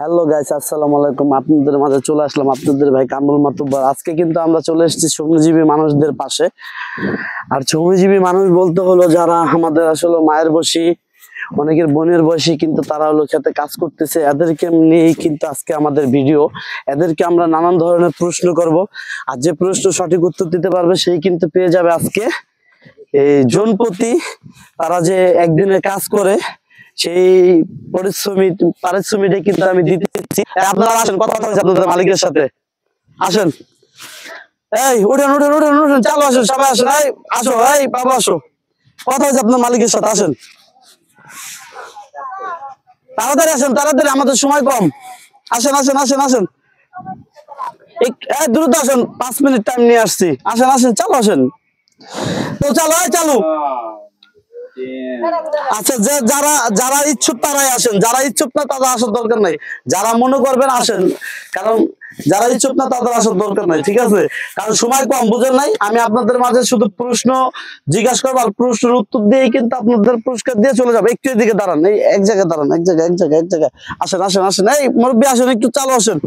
Hello guys, আসসালামু আলাইকুম। আপনাদের মাঝে চলে আসলাম আপনাদের ভাই কামরুল মাতুব্বর। আজকে কিন্তু আমরা চলে এসেছি শ্রমজীবী মানুষদের পাশে। আর শ্রমজীবী মানুষ বলতে হলো যারা আমাদের আসলে মায়ের বয়সী, অনেকের বোনের বয়সী, কিন্তু তারা হলো খেতে কাজ করতেছে। এদেরকে নিয়েই কিন্তু আজকে আমাদের ভিডিও। এদেরকে আমরা নানান ধরনের প্রশ্ন করব, আর যে প্রশ্ন সঠিক উত্তর দিতে পারবে সেই কিন্তু পেয়ে যাবে আজকে এই জনপ্রতি তারা যে একদিনে কাজ করে সেই পারিশ্রমিকটা কিন্তু আমি দিতেছি। আপনারা আসেন, কথা বলছি আপনাদের মালিকের সাথে। আসেন, এই উঠেন উঠেন উঠেন উঠেন, চালো আসেন, সবাই আসেন। এই আসো, এই বাবা আসো, কথা হচ্ছে আপনার মালিকের সাথে। আসেন, তাড়াতাড়ি আসেন, তাড়াতাড়ি, আমাদের সময় কম। আসেন আসেন আসেন আসেন, দ্রুত আসেন, 5 মিনিট টাইম নিয়ে আসছি। আসেন আসেন, চালো আসেন, তো চালো, চালু। আচ্ছা, যে যারা যারা ইচ্ছুক তারাই আসেন, যারা ইচ্ছুক না তাদের আসার দরকার নাই। যারা মনে করবেন আসেন, কারণ যারা ইচ্ছুক না তাদের আসার দরকার নাই, ঠিক আছে? কারণ সময় কম, বুঝেন নাই? আমি আপনাদের মাঝে শুধু প্রশ্ন জিজ্ঞাসা করবো, আর প্রশ্নের উত্তর দিয়ে কিন্তু আপনাদের পুরস্কার দিয়ে চলে যাবে। একটু এদিকে দাঁড়ান, এই এক জায়গায় দাঁড়ান, এক জায়গায় এক জায়গায় এক জায়গায়। আসেন আসেন আসেন, এই মুরব্বী আসেন, একটু চালু আসেন।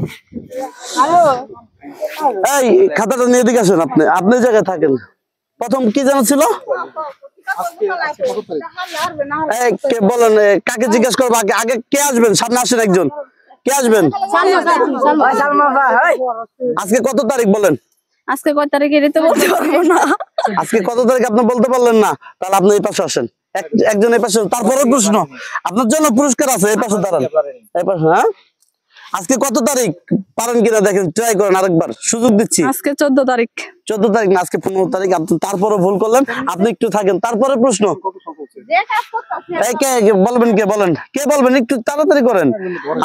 এই খাতাটা নিয়ে এদিকে আসেন, আপনি আপনি জায়গায় থাকেন। প্রথম কি জানা ছিল? বলেন, কাকে জিজ্ঞাসা করবো আগে? আগে কে আসবেন? সামনে আসেন একজন, কে আসবেন? আজকে কত তারিখ বলেন? আজকে কত তারিখ এটা বলতে পারবো না। আজকে কত তারিখ আপনি বলতে পারলেন না? তাহলে আপনি এই পাশে আসেন, একজন এই পাশে। তারপরে প্রশ্ন, আপনার জন্য পুরস্কার আছে, এই পাশে দাঁড়ান, এই পাশে। হ্যাঁ, আজকে কত তারিখ পারেন কিনা দেখেন, ট্রাই করেন, আরেকবার সুযোগ দিচ্ছি। আজকে 14 তারিখ। 14 তারিখ না, আজকে 15 তারিখ। আপনি তারপরে ভুল করলেন, আপনি একটু থাকেন। তারপরে প্রশ্ন, বলবেন কে? বলেন, কে বলবেন? একটু তাড়াতাড়ি করেন,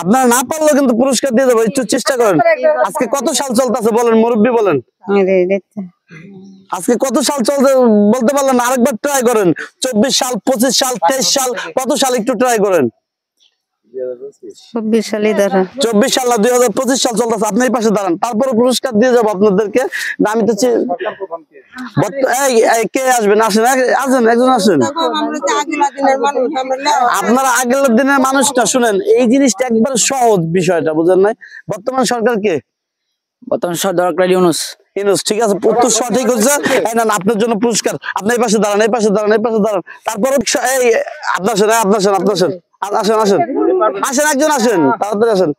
আপনারা না পারলেও কিন্তু পুরস্কার দিয়ে দেবো, একটু চেষ্টা করেন। আজকে কত সাল চলতেছে বলেন, মুরব্বী বলেন। আজকে কত সাল চলতে বলতে পারলেন না? আরেকবার ট্রাই করেন। 24 সাল, 25 সাল, 23 সাল, কত সাল? একটু ট্রাই করেন। 24 সালে দাঁড়া। 24 সাল না, 2025 সাল চলতেছে। আপনি এই পাশে দাঁড়ান, তারপরে পুরস্কার দিয়ে যাবো আপনাদেরকে। আমি তো কে আসবেন? আসেন, আসেন, একজন আসেন। আপনারা আগের দিনের মানুষটা শুনেন, এই জিনিসটা একবার সহজ বিষয়টা, বুঝেন নাই? বর্তমান সরকার কে? বর্তমান সরকার ইউনূস। ঠিক আছে, উত্তর সঠিক হচ্ছে। আপনার জন্য পুরস্কার। আপনি এই পাশে দাঁড়ান, এই পাশে দাঁড়ান, এই পাশে দাঁড়ান। তারপরে এই আপনার আসেন, আপনার আসেন, আপনার আসেন, আসেন আসেন আসেন, একজন আসেন, তাড়াতাড়ি আসেন।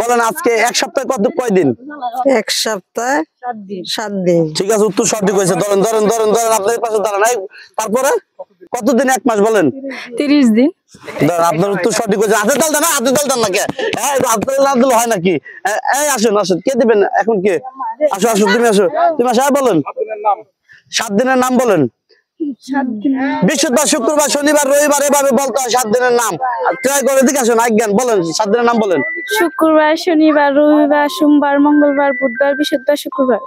বলেন, আজকে এক সপ্তাহে কয়দিন? এক সপ্তাহে 7 দিন। ঠিক আছে, উত্তর সঠিক হয়েছে। ধরেন ধরেন ধরেন ধরেন, আপনার এই পাশে দাঁড়ান। তারপরে কতদিন? 1 মাস। বলেন 30 দিন। আপনার উত্তর সঠিক হয়েছে। হাতে তাল দেন না, হাতে তাল দেন না, কে? হাতে তাল দিলে হয় নাকি? এই আসেন আসেন, কে দিবেন এখন? কে? আসো আসো, তুমি আসো, তুমি আসো। বলেন 7 দিনের নাম বলেন। বৃহস্পতিবার, শুক্রবার, শনিবার, রবিবার, এভাবে বলতে হয় 7 দিনের নাম। ট্রাই করে দিকে আসুন, আজ্ঞান বলেন, 7 দিনের নাম বলেন। শুক্রবার, শনিবার, রবিবার, সোমবার, মঙ্গলবার, বুধবার, বৃহস্পতিবার, শুক্রবার।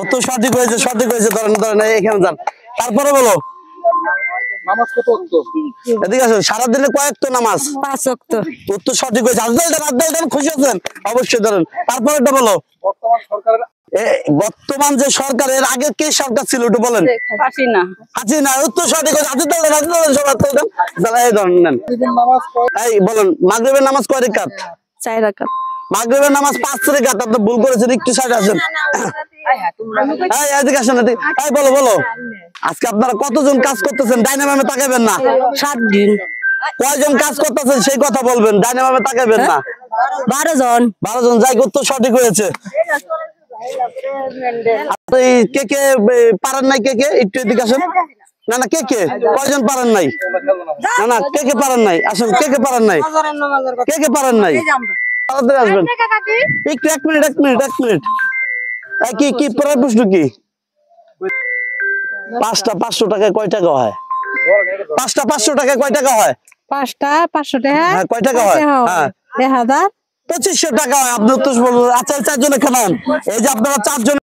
উত্তর সঠিক হয়েছে, সঠিক হয়েছে। ধরেন ধরেন, এখানে যান। তারপরে বলো, নামাজ কত ওয়াক্ত? এদিকে আসুন। সারাদিনে কয় ওয়াক্ত নামাজ? 5 ওয়াক্ত। উত্তর সঠিক হয়েছে। আজদাল খুশি আছেন? অবশ্যই। ধরেন তারপরে বলো, বর্তমান সরকারের বর্তমান যে সরকার, এর আগে কে সরকার ছিল একটু বলেন। হাসিনা। হাসিনা। উত্তর সঠিক হয়েছে। এই ধরেন, নেন। নামাজ কয়? এই বলেন, মাগরিবের নামাজ কয় রাকাত? 4 রাকাত। মাগরিবের নামাজ 5 রাকাত। আপনি ভুল করেছেন, একটু সাইডে আসেন। এই এদিকে আসেন, এদিকে। এই বলো বলো, আজকে আপনারা কতজন কাজ করতেছেন? ডাইনামামে তাকাবেন না। 7 দিন। কয়জন কাজ করতেছেন সেই কথা বলবেন, ডাইনামামে তাকাবেন না। 12 জন। 12 জন। যাই, উত্তর সঠিক হয়েছে। কে কে পারেন নাই? কে কে একটু এদিকে আসেন। না না, কে কে কয়জন পারেন নাই? না না, কে কে পারেন নাই? আসেন, কে কে পারেন নাই? কে কে পারেন নাই? তাড়াতাড়ি আসবেন। একটু 1 মিনিট, 1 মিনিট, 1 মিনিট। কি কি পরের প্রশ্ন কি? 5টা 500 টাকায় কয় টাকা হয়? 5টা 500 টাকায় কয় টাকা হয়? 5টা 500 টাকা। হ্যাঁ, কয় টাকা হয়? হ্যাঁ, 1000। 2500 টাকা হয়। আপনি উত্তর বলুন। আচ্ছা, 4 জনে খানান। এই যে আপনারা 4 জন